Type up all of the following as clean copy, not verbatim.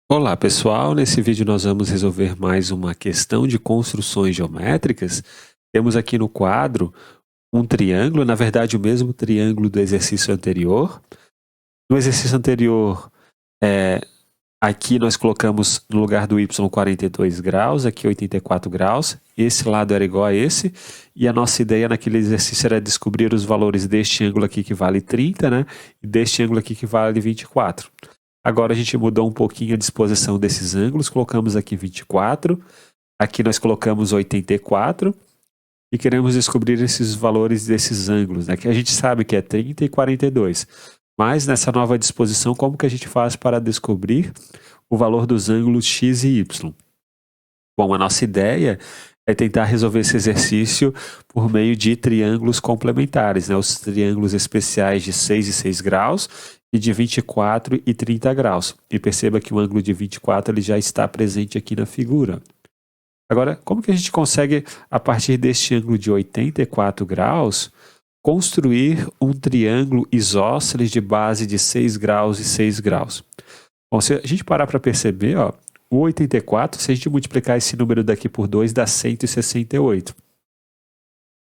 Olá pessoal, nesse vídeo nós vamos resolver mais uma questão de construções geométricas. Temos aqui no quadro um triângulo, na verdade o mesmo triângulo do exercício anterior. No exercício anterior, aqui nós colocamos no lugar do y 42 graus, aqui 84 graus. Esse lado era igual a esse, e a nossa ideia naquele exercício era descobrir os valores deste ângulo aqui que vale 30, né? E deste ângulo aqui que vale 24. Agora a gente mudou um pouquinho a disposição desses ângulos, colocamos aqui 24, aqui nós colocamos 84 e queremos descobrir esses valores desses ângulos, né? Que a gente sabe que é 30 e 42, mas nessa nova disposição, como que a gente faz para descobrir o valor dos ângulos x e y? Bom, a nossa ideia é tentar resolver esse exercício por meio de triângulos complementares, né? Os triângulos especiais de 6 e 6 graus e de 24 e 30 graus. E perceba que o ângulo de 24 ele já está presente aqui na figura. Agora, como que a gente consegue, a partir deste ângulo de 84 graus, construir um triângulo isósceles de base de 6 graus e 6 graus? Bom, se a gente parar para perceber, ó, o 84, se a gente multiplicar esse número daqui por 2, dá 168.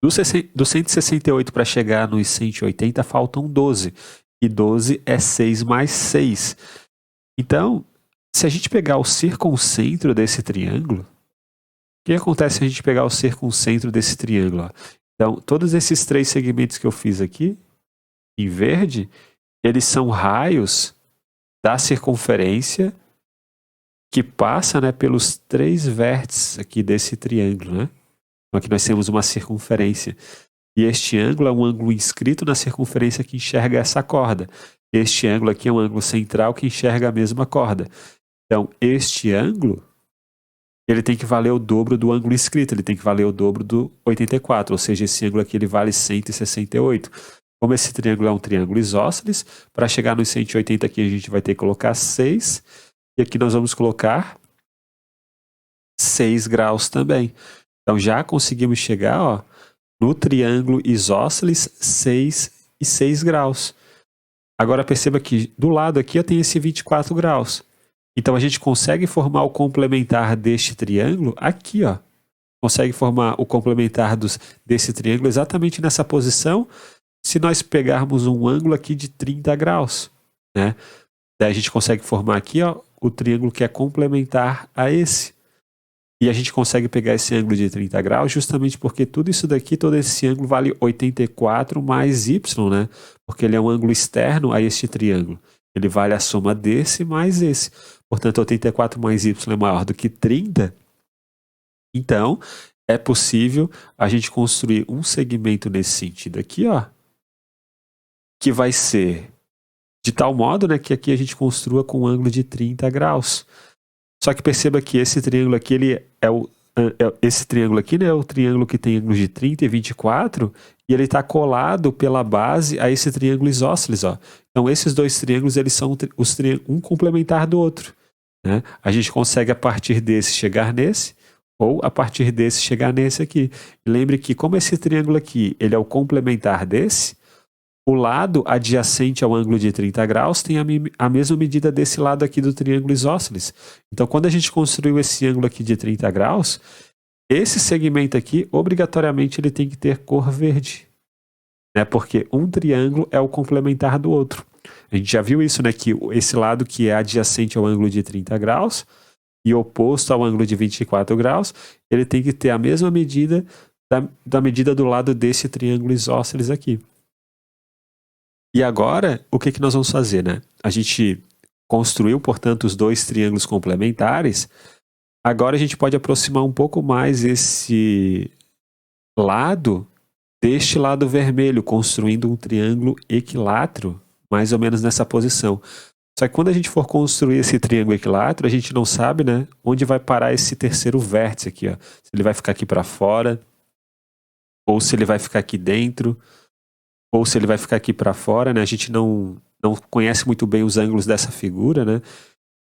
Do 168 para chegar nos 180, faltam 12. E 12 é 6 mais 6. Então, se a gente pegar o circuncentro desse triângulo, o que acontece se a gente pegar o circuncentro desse triângulo? Ó? Então, todos esses três segmentos que eu fiz aqui, em verde, eles são raios da circunferência que passa, né, pelos três vértices aqui desse triângulo, né? Então, aqui nós temos uma circunferência. E este ângulo é um ângulo inscrito na circunferência que enxerga essa corda. Este ângulo aqui é um ângulo central que enxerga a mesma corda. Então, este ângulo, ele tem que valer o dobro do ângulo inscrito, ele tem que valer o dobro do 84, ou seja, esse ângulo aqui ele vale 168. Como esse triângulo é um triângulo isósceles, para chegar nos 180 aqui a gente vai ter que colocar 6, e aqui nós vamos colocar 6 graus também. Então, já conseguimos chegar, ó, no triângulo isósceles 6 e 6 graus. Agora perceba que do lado aqui eu tenho esse 24 graus. Então a gente consegue formar o complementar deste triângulo aqui, ó. Consegue formar o complementar desse triângulo exatamente nessa posição se nós pegarmos um ângulo aqui de 30 graus, né? Daí a gente consegue formar aqui, ó, o triângulo que é complementar a esse. E a gente consegue pegar esse ângulo de 30 graus justamente porque tudo isso daqui, todo esse ângulo vale 84 mais y, né? Porque ele é um ângulo externo a este triângulo. Ele vale a soma desse mais esse. Portanto, 84 mais y é maior do que 30. Então, é possível a gente construir um segmento nesse sentido aqui, ó, que vai ser de tal modo, né, que aqui a gente construa com um ângulo de 30 graus. Só que perceba que esse triângulo aqui, esse triângulo aqui, né, é o triângulo que tem ângulos de 30 e 24, e ele está colado pela base a esse triângulo isósceles, ó. Então esses dois triângulos, eles são um complementar do outro, né? A gente consegue a partir desse chegar nesse, ou a partir desse chegar nesse aqui. Lembre que como esse triângulo aqui, ele é o complementar desse, o lado adjacente ao ângulo de 30 graus tem a mesma medida desse lado aqui do triângulo isósceles. Então, quando a gente construiu esse ângulo aqui de 30 graus, esse segmento aqui, obrigatoriamente, ele tem que ter cor verde, né? Porque um triângulo é o complementar do outro. A gente já viu isso, né? Que esse lado que é adjacente ao ângulo de 30 graus e oposto ao ângulo de 24 graus, ele tem que ter a mesma medida da medida do lado desse triângulo isósceles aqui. E agora, o que nós vamos fazer, né? A gente construiu, portanto, os dois triângulos complementares. Agora a gente pode aproximar um pouco mais esse lado deste lado vermelho, construindo um triângulo equilátero, mais ou menos nessa posição. Só que quando a gente for construir esse triângulo equilátero, a gente não sabe, né, onde vai parar esse terceiro vértice aqui, ó. Se ele vai ficar aqui para fora, ou se ele vai ficar aqui dentro, ou se ele vai ficar aqui para fora, né? A gente não conhece muito bem os ângulos dessa figura, né?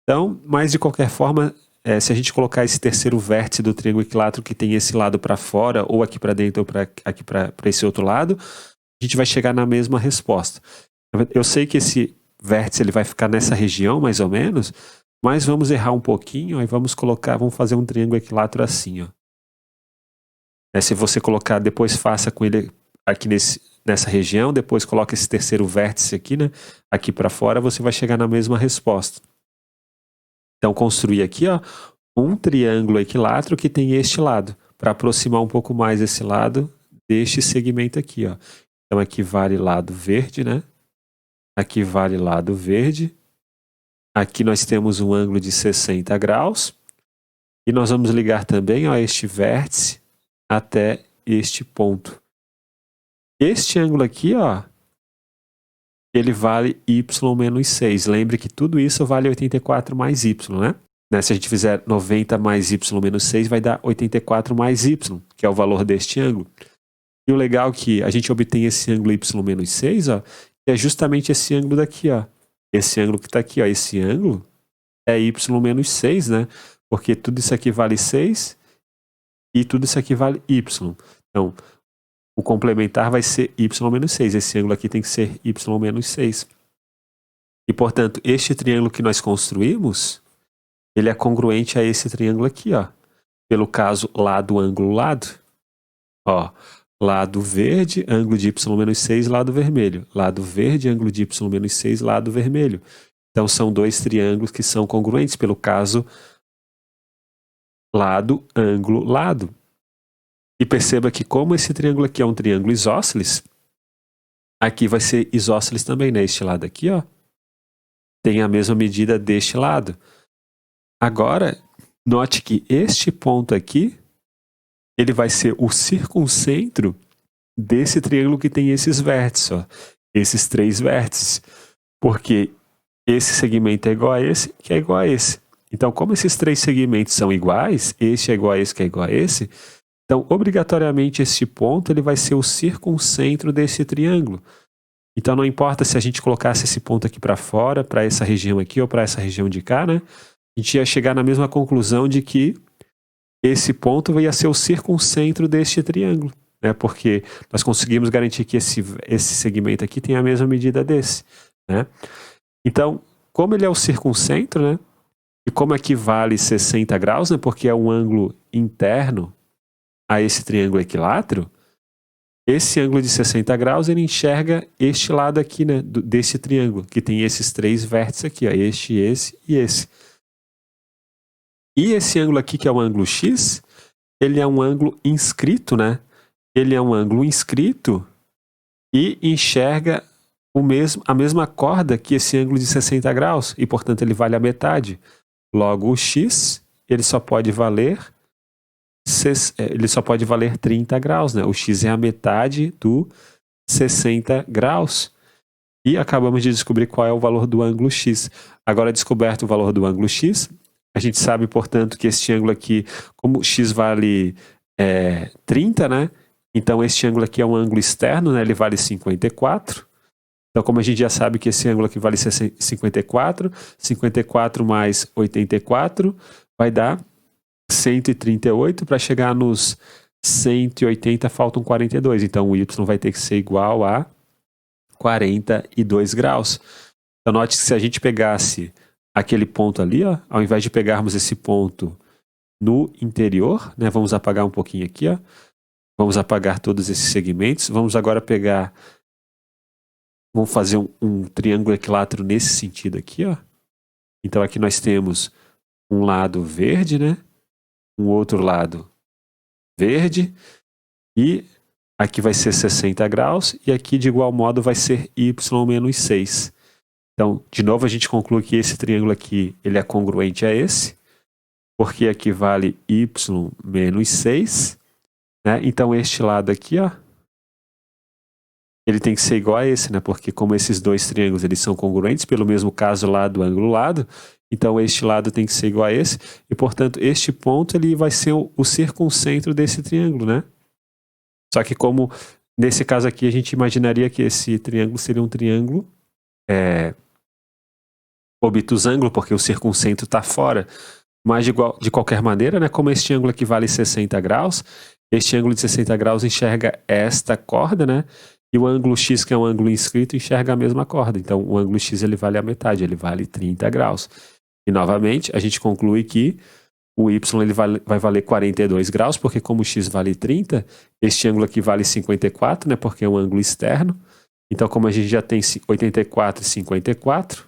Então, mas de qualquer forma, se a gente colocar esse terceiro vértice do triângulo equilátero que tem esse lado para fora, ou aqui para dentro, ou aqui para esse outro lado, a gente vai chegar na mesma resposta. Eu sei que esse vértice ele vai ficar nessa região, mais ou menos, Mas vamos errar um pouquinho, aí vamos fazer um triângulo equilátero assim, ó. Se você colocar, depois faça com ele aqui nessa região, depois coloca esse terceiro vértice aqui, né? Aqui para fora, você vai chegar na mesma resposta. Então, construir aqui, ó, um triângulo equilátero que tem este lado, para aproximar um pouco mais esse lado deste segmento aqui, ó. Então, aqui vale lado verde, né? Aqui vale lado verde. Aqui nós temos um ângulo de 60 graus. E nós vamos ligar também, ó, este vértice até este ponto. Este ângulo aqui, ó, ele vale y menos 6. Lembre que tudo isso vale 84 mais y, né? Se a gente fizer 90 mais y menos 6, vai dar 84 mais y, que é o valor deste ângulo. E o legal é que a gente obtém esse ângulo y menos 6, ó, que é justamente esse ângulo daqui, ó. Esse ângulo que está aqui, ó, esse ângulo é y menos 6, né? Porque tudo isso aqui vale 6 e tudo isso aqui vale y. Então, o complementar vai ser y menos 6. Esse ângulo aqui tem que ser y menos 6. E, portanto, este triângulo que nós construímos, ele é congruente a esse triângulo aqui, ó. Pelo caso, lado, ângulo, lado. Ó, lado verde, ângulo de y menos 6, lado vermelho. Lado verde, ângulo de y menos 6, lado vermelho. Então, são dois triângulos que são congruentes pelo caso lado, ângulo, lado. E perceba que como esse triângulo aqui é um triângulo isósceles, aqui vai ser isósceles também, né? Este lado aqui, ó, tem a mesma medida deste lado. Agora, note que este ponto aqui, ele vai ser o circuncentro desse triângulo que tem esses vértices, ó, esses três vértices. Porque esse segmento é igual a esse, que é igual a esse. Então, como esses três segmentos são iguais, este é igual a esse, que é igual a esse, então, obrigatoriamente, este ponto ele vai ser o circuncentro desse triângulo. Então, não importa se a gente colocasse esse ponto aqui para fora, para essa região aqui ou para essa região de cá, né? A gente ia chegar na mesma conclusão de que esse ponto ia ser o circuncentro deste triângulo, né? Porque nós conseguimos garantir que esse segmento aqui tem a mesma medida desse, né? Então, como ele é o circuncentro, né? E como aqui vale 60 graus, né? Porque é um ângulo interno a esse triângulo equilátero, esse ângulo de 60 graus, ele enxerga este lado aqui, né, desse triângulo, que tem esses três vértices aqui, ó, este, esse e esse. E esse ângulo aqui, que é o ângulo X, ele é um ângulo inscrito, né? Ele é um ângulo inscrito e enxerga a mesma corda que esse ângulo de 60 graus, e, portanto, ele vale a metade. Logo, o X, ele só pode valer 30 graus, né? O X é a metade do 60 graus. E acabamos de descobrir qual é o valor do ângulo X. Agora, descoberto o valor do ângulo X, a gente sabe, portanto, que este ângulo aqui, como X vale 30, né? Então, este ângulo aqui é um ângulo externo, né? Ele vale 54. Então, como a gente já sabe que esse ângulo aqui vale 54, 54 mais 84 vai dar 138, para chegar nos 180 faltam 42, então o y vai ter que ser igual a 42 graus. Então note que se a gente pegasse aquele ponto ali, ó, ao invés de pegarmos esse ponto no interior, né, vamos apagar um pouquinho aqui, ó, vamos apagar todos esses segmentos, vamos agora pegar, vamos fazer um triângulo equilátero nesse sentido aqui, ó. Então aqui nós temos um lado verde, né? Um outro lado verde, e aqui vai ser 60 graus, e aqui de igual modo vai ser y menos 6. Então, de novo a gente conclui que esse triângulo aqui, ele é congruente a esse, porque aqui vale y menos 6, né? Então este lado aqui, ó, ele tem que ser igual a esse, né? Porque como esses dois triângulos eles são congruentes, pelo mesmo caso lado, ângulo, lado, então este lado tem que ser igual a esse, e portanto este ponto ele vai ser o circuncentro desse triângulo, né? Só que como nesse caso aqui a gente imaginaria que esse triângulo seria um triângulo obtusângulo, porque o circuncentro está fora. Mas de qualquer maneira, né, como este ângulo aqui vale 60 graus, este ângulo de 60 graus enxerga esta corda, né? E o ângulo X, que é um ângulo inscrito, enxerga a mesma corda. Então o ângulo X ele vale a metade, ele vale 30 graus. E novamente, a gente conclui que o y ele vai valer 42 graus, porque como o x vale 30, este ângulo aqui vale 54, né, porque é um ângulo externo. Então, como a gente já tem 84 e 54,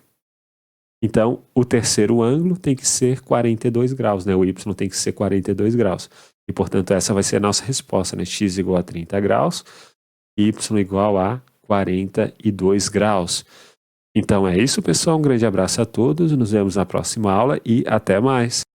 então o terceiro ângulo tem que ser 42 graus, né? O y tem que ser 42 graus. E, portanto, essa vai ser a nossa resposta, né? X igual a 30 graus, y igual a 42 graus. Então é isso, pessoal. Um grande abraço a todos. Nos vemos na próxima aula e até mais.